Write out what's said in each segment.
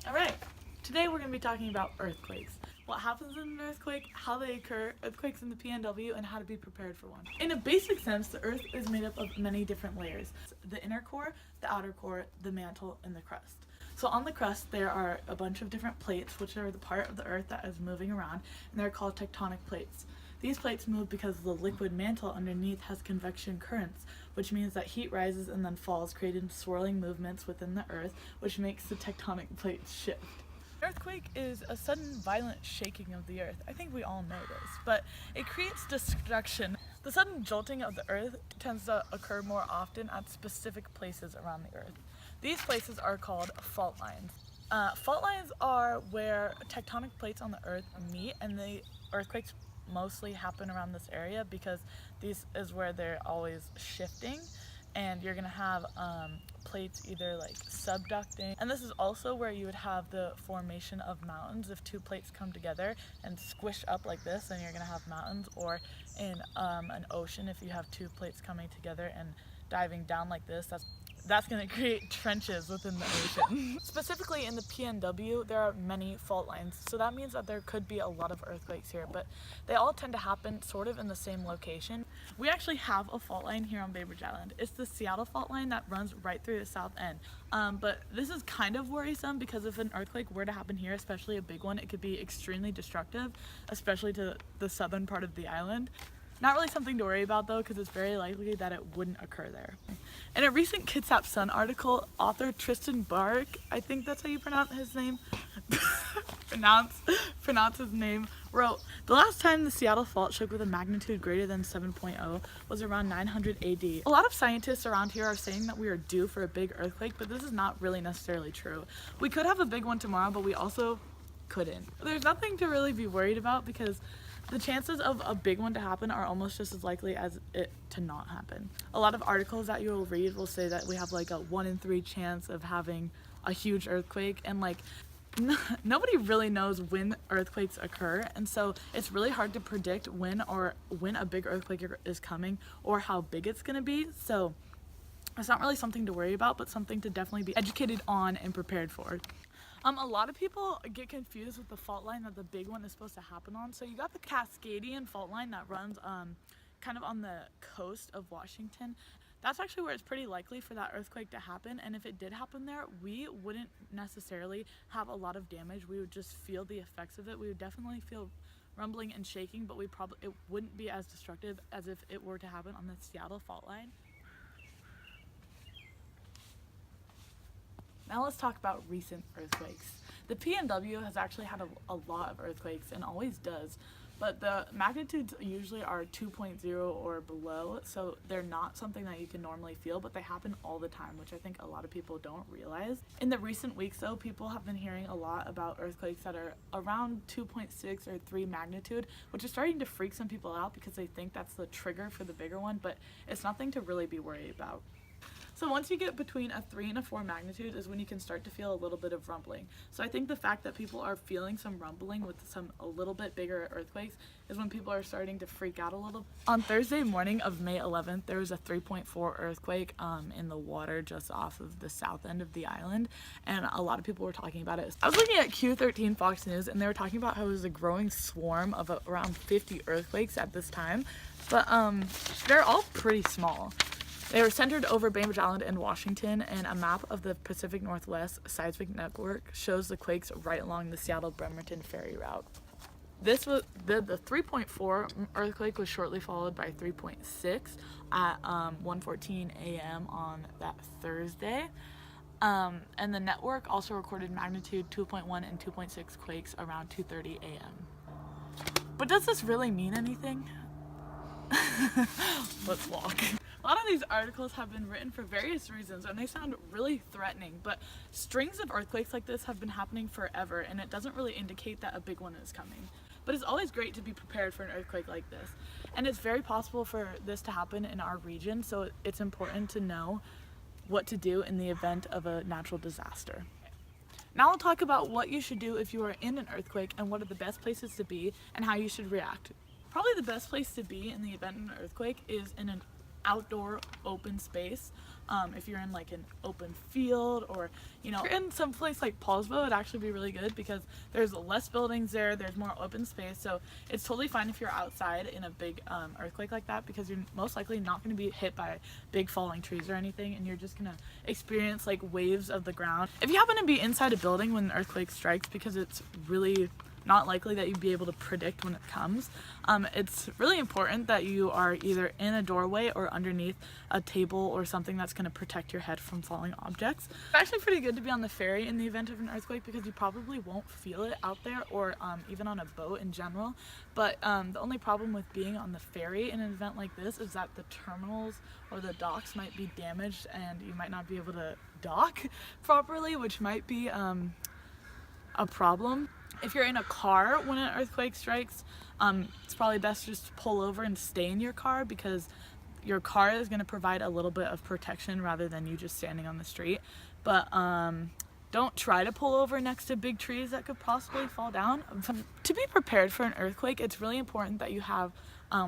Alright, today we're going to be talking about earthquakes. What happens in an earthquake, how they occur, earthquakes in the PNW, and how to be prepared for one. In a basic sense, the earth is made up of many different layers. The inner core, the outer core, the mantle, and the crust. So on the crust there are a bunch of different plates, which are the part of the earth that is moving around, and they're called tectonic plates. These plates move because the liquid mantle underneath has convection currents, which means that heat rises and then falls, creating swirling movements within the earth, which makes the tectonic plates shift. An earthquake is a sudden violent shaking of the earth. I think we all know this, but it creates destruction. The sudden jolting of the earth tends to occur more often at specific places around the earth. These places are called fault lines. Fault lines are where tectonic plates on the earth meet, and the earthquakes mostly happen around this area because this is where they're always shifting, and you're gonna have plates either like subducting, and this is also where you would have the formation of mountains. If two plates come together and squish up like this, then you're gonna have mountains. Or in an ocean, if you have two plates coming together and diving down like this, that's going to create trenches within the ocean. Specifically in the PNW, there are many fault lines, so that means that there could be a lot of earthquakes here, but they all tend to happen sort of in the same location. We actually have a fault line here on Bainbridge Island. It's the Seattle fault line that runs right through the south end. But this is kind of worrisome because if an earthquake were to happen here, especially a big one, it could be extremely destructive, especially to the southern part of the island. Not really something to worry about though, because it's very likely that it wouldn't occur there. In a recent Kitsap Sun article, author Tristan Bark, I think that's how you pronounce his name, pronounce his name, wrote, "The last time the Seattle fault shook with a magnitude greater than 7.0 was around 900 AD. A lot of scientists around here are saying that we are due for a big earthquake, but this is not really necessarily true. We could have a big one tomorrow, but we also couldn't. There's nothing to really be worried about because the chances of a big one to happen are almost just as likely as it to not happen. A lot of articles that you will read will say that we have like a 1 in 3 chance of having a huge earthquake, and like nobody really knows when earthquakes occur, and so it's really hard to predict when a big earthquake is coming or how big it's going to be. So it's not really something to worry about, but something to definitely be educated on and prepared for. A lot of people get confused with the fault line that the big one is supposed to happen on. So you got the Cascadian fault line that runs kind of on the coast of Washington. That's actually where it's pretty likely for that earthquake to happen, and if it did happen there, we wouldn't necessarily have a lot of damage. We would just feel the effects of it. We would definitely feel rumbling and shaking, but it wouldn't be as destructive as if it were to happen on the Seattle fault line. Now let's talk about recent earthquakes. The PNW has actually had a lot of earthquakes and always does, but the magnitudes usually are 2.0 or below, so they're not something that you can normally feel, but they happen all the time, which I think a lot of people don't realize. In the recent weeks though, people have been hearing a lot about earthquakes that are around 2.6 or 3 magnitude, which is starting to freak some people out because they think that's the trigger for the bigger one, but it's nothing to really be worried about. So once you get between a 3 and a 4 magnitude is when you can start to feel a little bit of rumbling. So I think the fact that people are feeling some rumbling with a little bit bigger earthquakes is when people are starting to freak out a little. On Thursday morning of May 11th, there was a 3.4 earthquake in the water just off of the south end of the island, and a lot of people were talking about it. I was looking at Q13 Fox News, and they were talking about how it was a growing swarm of around 50 earthquakes at this time, but they're all pretty small. They were centered over Bainbridge Island and Washington, and a map of the Pacific Northwest seismic network shows the quakes right along the Seattle-Bremerton ferry route. This was the 3.4 earthquake was shortly followed by 3.6 at 1:14 a.m. on that Thursday. And the network also recorded magnitude 2.1 and 2.6 quakes around 2:30 a.m. But does this really mean anything? Let's walk. A lot of these articles have been written for various reasons and they sound really threatening, but strings of earthquakes like this have been happening forever, and it doesn't really indicate that a big one is coming. But it's always great to be prepared for an earthquake like this, and it's very possible for this to happen in our region, so it's important to know what to do in the event of a natural disaster. Now I'll talk about what you should do if you are in an earthquake and what are the best places to be and how you should react. Probably the best place to be in the event of an earthquake is in an outdoor open space. If you're in like an open field, or you know, if you're in some place like Paulsville, it'd actually be really good because there's less buildings there, there's more open space, so it's totally fine if you're outside in a big earthquake like that, because you're most likely not going to be hit by big falling trees or anything, and you're just going to experience like waves of the ground. If you happen to be inside a building when an earthquake strikes, because it's really not likely that you'd be able to predict when it comes, it's really important that you are either in a doorway or underneath a table or something that's going to protect your head from falling objects. It's actually pretty good to be on the ferry in the event of an earthquake because you probably won't feel it out there, or even on a boat in general. But the only problem with being on the ferry in an event like this is that the terminals or the docks might be damaged and you might not be able to dock properly, which might be a problem. If you're in a car when an earthquake strikes, it's probably best just to pull over and stay in your car, because your car is going to provide a little bit of protection rather than you just standing on the street. But don't try to pull over next to big trees that could possibly fall down. To be prepared for an earthquake, it's really important that you have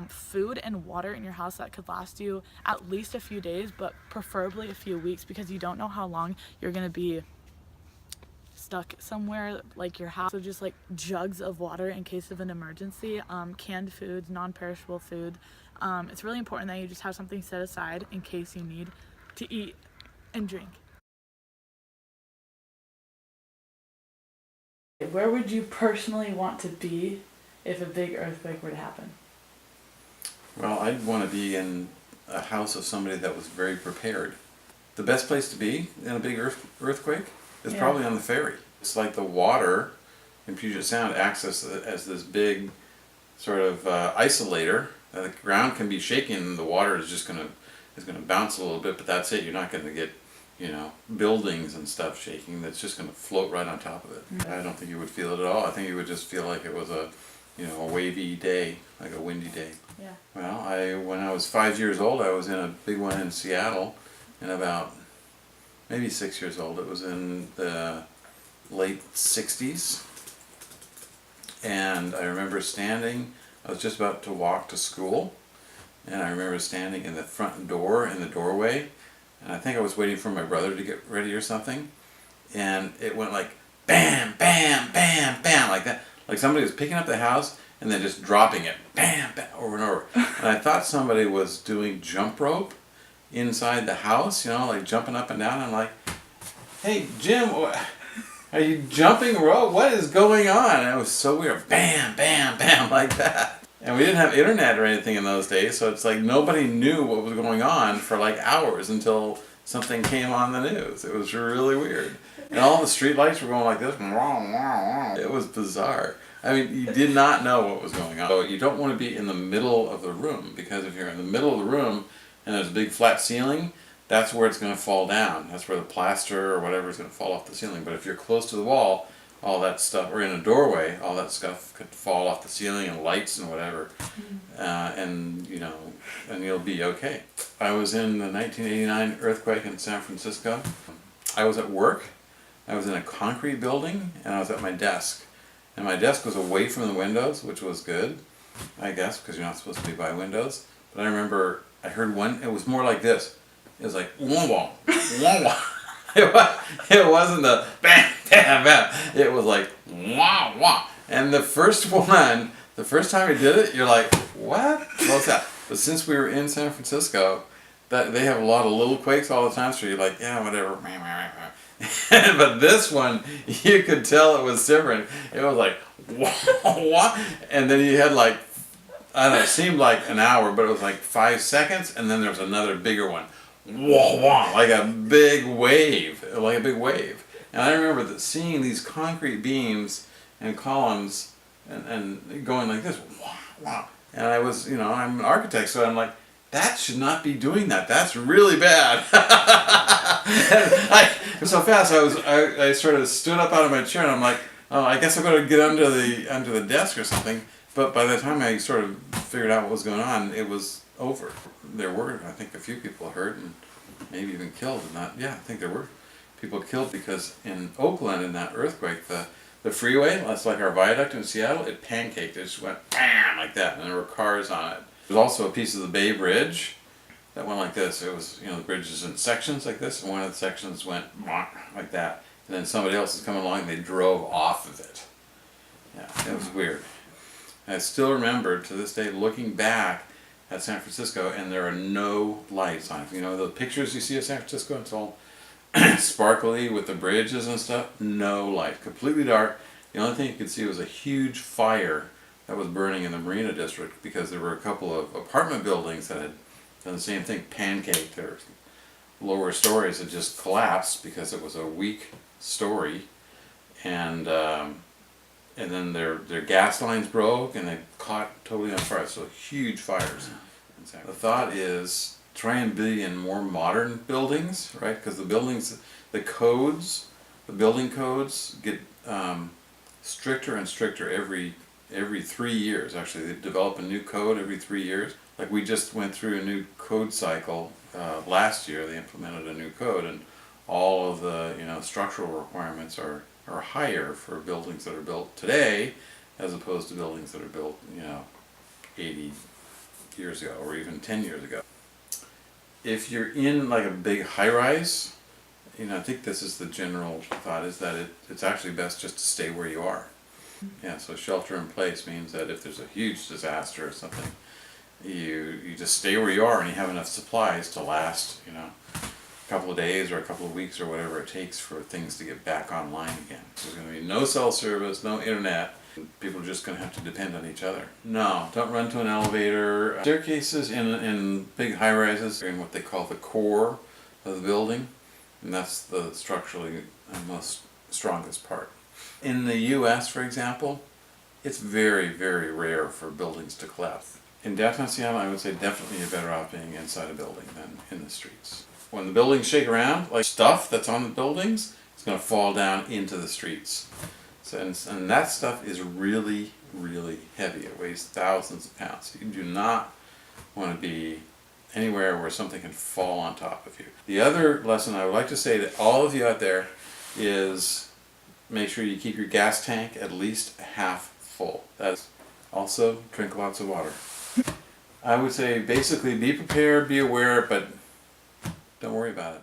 food and water in your house that could last you at least a few days, but preferably a few weeks, because you don't know how long you're going to be stuck somewhere like your house. So just like jugs of water in case of an emergency, canned foods, non-perishable food. It's really important that you just have something set aside in case you need to eat and drink. Where would you personally want to be if a big earthquake were to happen? Well, I'd want to be in a house of somebody that was very prepared. The best place to be in a big earthquake is probably on the ferry. It's like the water in Puget Sound acts as this big sort of isolator. The ground can be shaking and the water is just gonna bounce a little bit, but that's it. You're not gonna get, you know, buildings and stuff shaking. That's just gonna float right on top of it. I don't think you would feel it at all. I think you would just feel like it was a wavy day, like a windy day. Yeah. Well, when I was 5 years old, I was in a big one in Seattle, and about maybe 6 years old. It was in the late 60s, and I remember standing, I was just about to walk to school, and I remember standing in the front door, in the doorway, and I think I was waiting for my brother to get ready or something, and it went like bam, bam, bam, bam, like that, like somebody was picking up the house and then just dropping it, bam, bam, over and over, and I thought somebody was doing jump rope inside the house, you know, like jumping up and down. I'm like, hey Jim, are you jumping rope? What is going on? And it was so weird. Bam, bam, bam, like that. And we didn't have internet or anything in those days, so it's like nobody knew what was going on for like hours until something came on the news. It was really weird. And all the street lights were going like this. It was bizarre. I mean, you did not know what was going on. So you don't want to be in the middle of the room, because if you're in the middle of the room and there's a big flat ceiling, that's where it's going to fall down. That's where the plaster or whatever is going to fall off the ceiling. But if you're close to the wall, all that stuff, or in a doorway, all that stuff could fall off the ceiling, and lights and whatever, and you know, and you'll be okay. I was in the 1989 earthquake in San Francisco. I was at work. I was in a concrete building, and I was at my desk. And my desk was away from the windows, which was good, I guess, because you're not supposed to be by windows. But I remember I heard one. It was more like this. It was like wah wah wah wah. It wasn't the bam bam bam. It was like wah wah. And the first one, the first time we did it, you're like, what? What's that? But since we were in San Francisco, that they have a lot of little quakes all the time, so you're like, yeah, whatever. But this one, you could tell it was different. It was like wah wah, and then you had like, I don't know, it seemed like an hour, but it was like 5 seconds, and then there was another bigger one. Wah wah, like a big wave, And I remember seeing these concrete beams and columns and going like this, wah wah. And I was, you know, I'm an architect, so I'm like, that should not be doing that. That's really bad. And so fast, I sort of stood up out of my chair, and I'm like, oh, I guess I'm going to get under the desk or something. But by the time I sort of figured out what was going on, it was over. There were, I think, a few people hurt and maybe even killed. I think there were people killed because in Oakland, in that earthquake, the freeway, that's like our viaduct in Seattle, it pancaked. It just went bam like that, and there were cars on it. There's also a piece of the Bay Bridge that went like this. It was, the bridge is in sections like this, and one of the sections went like that. And then somebody else is coming along and they drove off of it. Yeah, it was weird. And I still remember to this day looking back at San Francisco, and there are no lights on it. The pictures you see of San Francisco, it's all sparkly with the bridges and stuff. No light, completely dark. The only thing you could see was a huge fire that was burning in the Marina District because there were a couple of apartment buildings that had done the same thing, pancaked. Their lower stories had just collapsed because it was a weak story, and then their gas lines broke and they caught totally on fire. So huge fires. The thought is try and be in more modern buildings, right? Because the buildings, the building codes get stricter and stricter every 3 years. Actually, they develop a new code every 3 years. Like we just went through a new code cycle last year. They implemented a new code, and all of the structural requirements are higher for buildings that are built today as opposed to buildings that are built 80 years ago or even 10 years ago. If you're in like a big high-rise, I think this is the general thought, is that it's actually best just to stay where you are. Yeah, so shelter in place means that if there's a huge disaster or something, you just stay where you are and you have enough supplies to last, a couple of days or a couple of weeks or whatever it takes for things to get back online again. There's going to be no cell service, no internet. People are just going to have to depend on each other. No, don't run to an elevator. Staircases in big high-rises are in what they call the core of the building, and that's the structurally most strongest part. In the US, for example, it's very, very rare for buildings to collapse. In downtown Seattle, I would say definitely you're better off being inside a building than in the streets. When the buildings shake around, like stuff that's on the buildings, it's going to fall down into the streets. So, and that stuff is really, really heavy. It weighs thousands of pounds. You do not want to be anywhere where something can fall on top of you. The other lesson I would like to say to all of you out there is make sure you keep your gas tank at least half full. That's also drink lots of water. I would say basically be prepared, be aware, but don't worry about it.